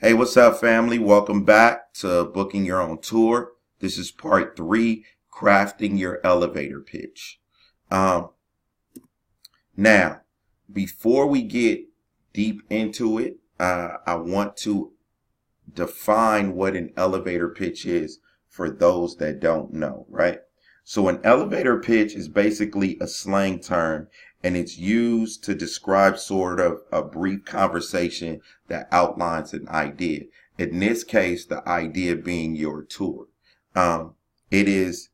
Hey, what's up, family? Welcome back to Booking Your Own Tour. This is part 3, crafting your elevator pitch. Um, Now, before we get deep into it, I want to define what an elevator pitch is for those that don't know, right? So an elevator pitch is basically a slang term, and it's used to describe sort of a brief conversation that outlines an idea. In this case, the idea being your tour. Um, it is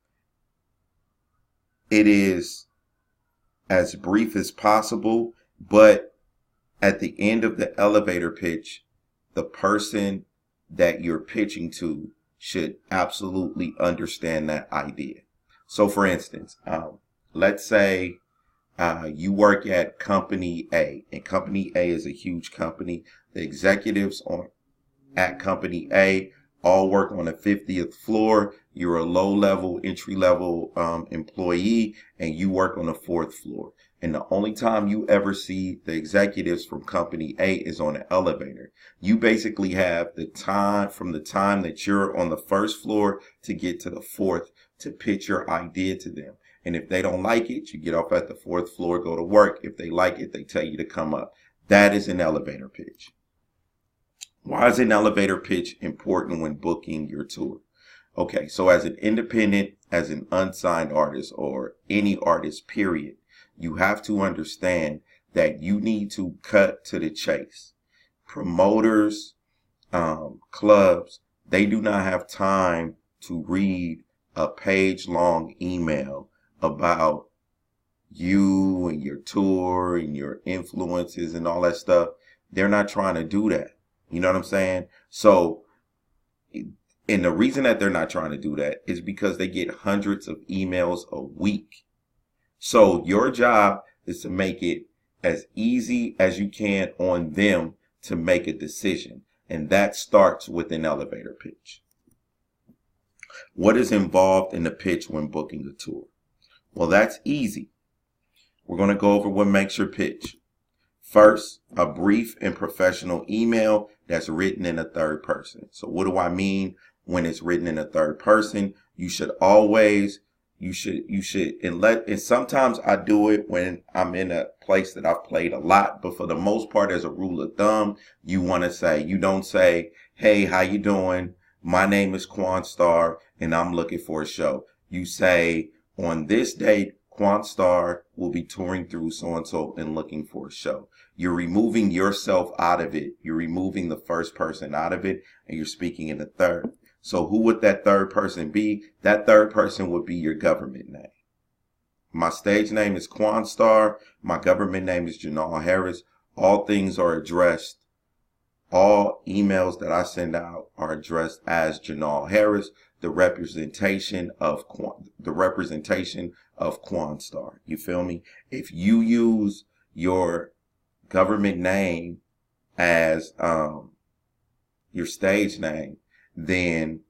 it is as brief as possible, but at the end of the elevator pitch, the person that you're pitching to should absolutely understand that idea. So, for instance, let's say you work at Company A, and Company A is a huge company. The executives at Company A all work on the 50th floor. You're a low-level, entry-level employee, and you work on the 4th floor. And the only time you ever see the executives from Company A is on the elevator. You basically have the time from the time that you're on the 1st floor to get to the 4th to pitch your idea to them. And if they don't like it, you get off at the 4th floor, go to work. If they like it, they tell you to come up. That is an elevator pitch. Why is an elevator pitch important when booking your tour? Okay, so as an independent, as an unsigned artist, or any artist, period, you have to understand that you need to cut to the chase. Promoters, clubs, they do not have time to read a page-long email about you and your tour and your influences and all that stuff. They're not trying to do that. You know what I'm saying? So, and the reason that they're not trying to do that is because they get hundreds of emails a week. So your job is to make it as easy as you can on them to make a decision. And that starts with an elevator pitch. What is involved in the pitch when booking a tour? Well, that's easy. We're going to go over what makes your pitch. First, a brief and professional email that's written in a third person. So what do I mean when it's written in a third person? You should always, and sometimes I do it when I'm in a place that I've played a lot, but for the most part, as a rule of thumb, you don't say, hey, how you doing? My name is Quanstar and I'm looking for a show. You say, on this date, Quanstar will be touring through so-and-so and looking for a show. You're removing yourself out of it. You're removing the first person out of it, and you're speaking in the third. So who would that third person be? That third person would be your government name. My stage name is Quanstar. My government name is Janal Harris. All things are addressed. All emails that I send out are addressed as Janal Harris, the representation of Quanstar. You feel me? If you use your government name as your stage name, then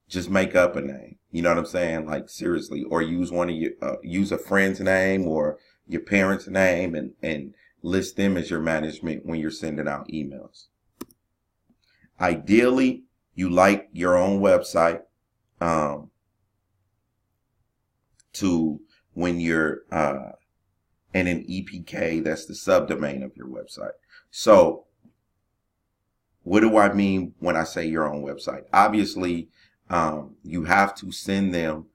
just make up a name. You know what I'm saying? Like, seriously. Or use one of your use a friend's name or your parents' name and list them as your management when you're sending out emails. Ideally, you like your own website to when you're in an EPK, that's the subdomain of your website. So what do I mean when I say your own website? Obviously, you have to send them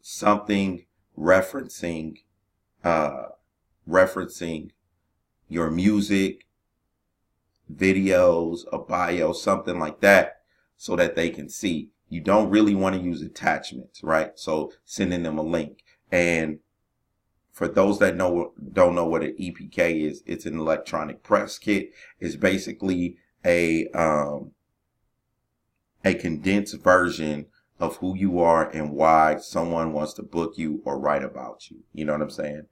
something referencing your music, videos, a bio, something like that, so that they can see. You don't really want to use attachments, right? So sending them a link. And for those that don't know what an EPK is, it's an electronic press kit. It's basically a condensed version of who you are and why someone wants to book you or write about you. You know what I'm saying?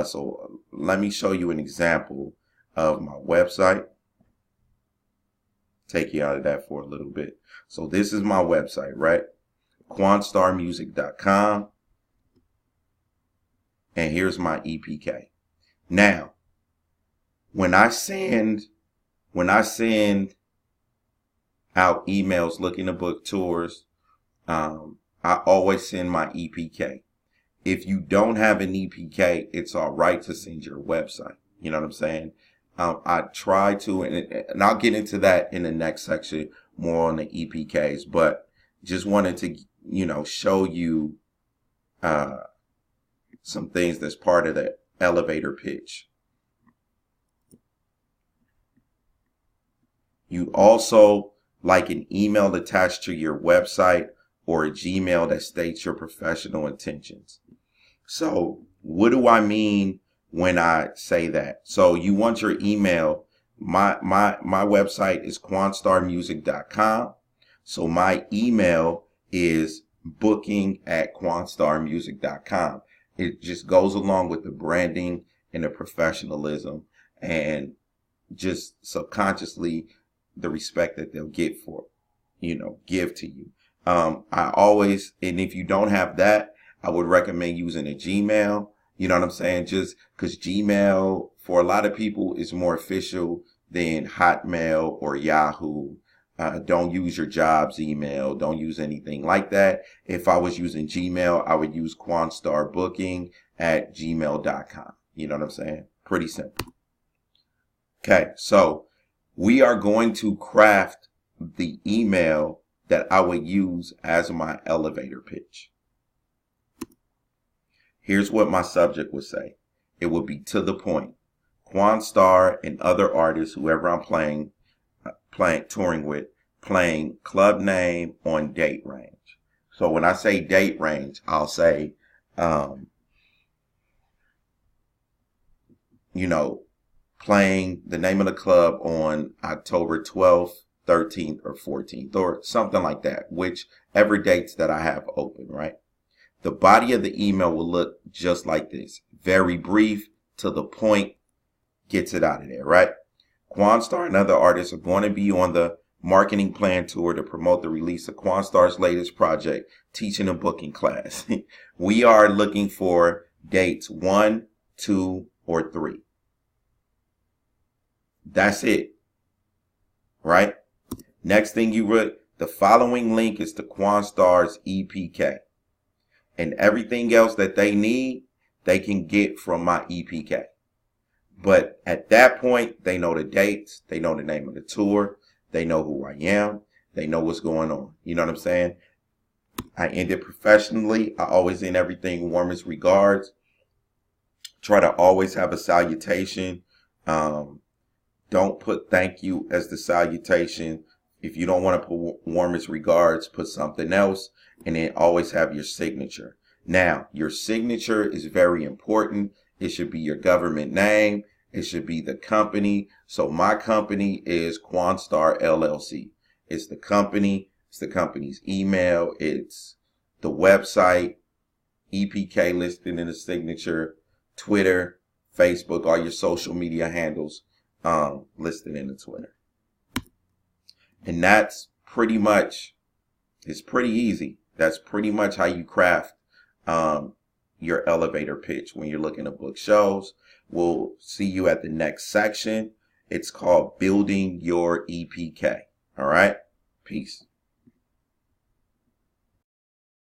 So let me show you an example of my website. Take you out of that for a little bit. So this is my website, right? Quanstarmusic.com. And here's my EPK. Now, when I send out emails looking to book tours, I always send my EPK. If you don't have an EPK, it's all right to send your website. You know what I'm saying? I try to, and I'll get into that in the next section, more on the EPKs, but just wanted to, show you some things that's part of the elevator pitch. You also like an email attached to your website or a Gmail that states your professional intentions. So what do I mean when I say that? So you want your email. My website is quanstarmusic.com. So my email is booking@quanstarmusic.com. It just goes along with the branding and the professionalism and just subconsciously the respect that they'll get for, give to you. I always, and if you don't have that, I would recommend using a Gmail. You know what I'm saying? Just because Gmail, for a lot of people, is more official than Hotmail or Yahoo. Don't use your job's email. Don't use anything like that. If I was using Gmail, I would use quanstarBooking@gmail.com. You know what I'm saying? Pretty simple. Okay, so we are going to craft the email that I would use as my elevator pitch. Here's what my subject would say. It would be to the point. Quanstar and other artists, whoever I'm touring with, playing club name on date range. So when I say date range, I'll say, playing the name of the club on October 12th, 13th, or 14th, or something like that, whichever dates that I have open, right? The body of the email will look just like this. Very brief, to the point, gets it out of there, right? Quanstar and other artists are going to be on the marketing plan tour to promote the release of Quanstar's latest project, Teaching and Booking Class. We are looking for dates 1, 2, or 3. That's it, right? Next thing you wrote, the following link is to Quanstar's EPK. And everything else that they need, they can get from my EPK. But at that point, they know the dates, they know the name of the tour, they know who I am, they know what's going on. You know what I'm saying? I end it professionally. I always end everything warmest regards. Try to always have a salutation. Don't put thank you as the salutation. If you don't want to put warmest regards, put something else, and then always have your signature. Now, your signature is very important. It should be your government name. It should be the company. So my company is Quanstar LLC. It's the company. It's the company's email. It's the website, EPK listed in the signature, Twitter, Facebook, all your social media handles listed in the Twitter. And that's pretty much, it's pretty easy. That's pretty much how you craft your elevator pitch when you're looking to book shows. We'll see you at the next section. It's called Building Your EPK. All right. Peace.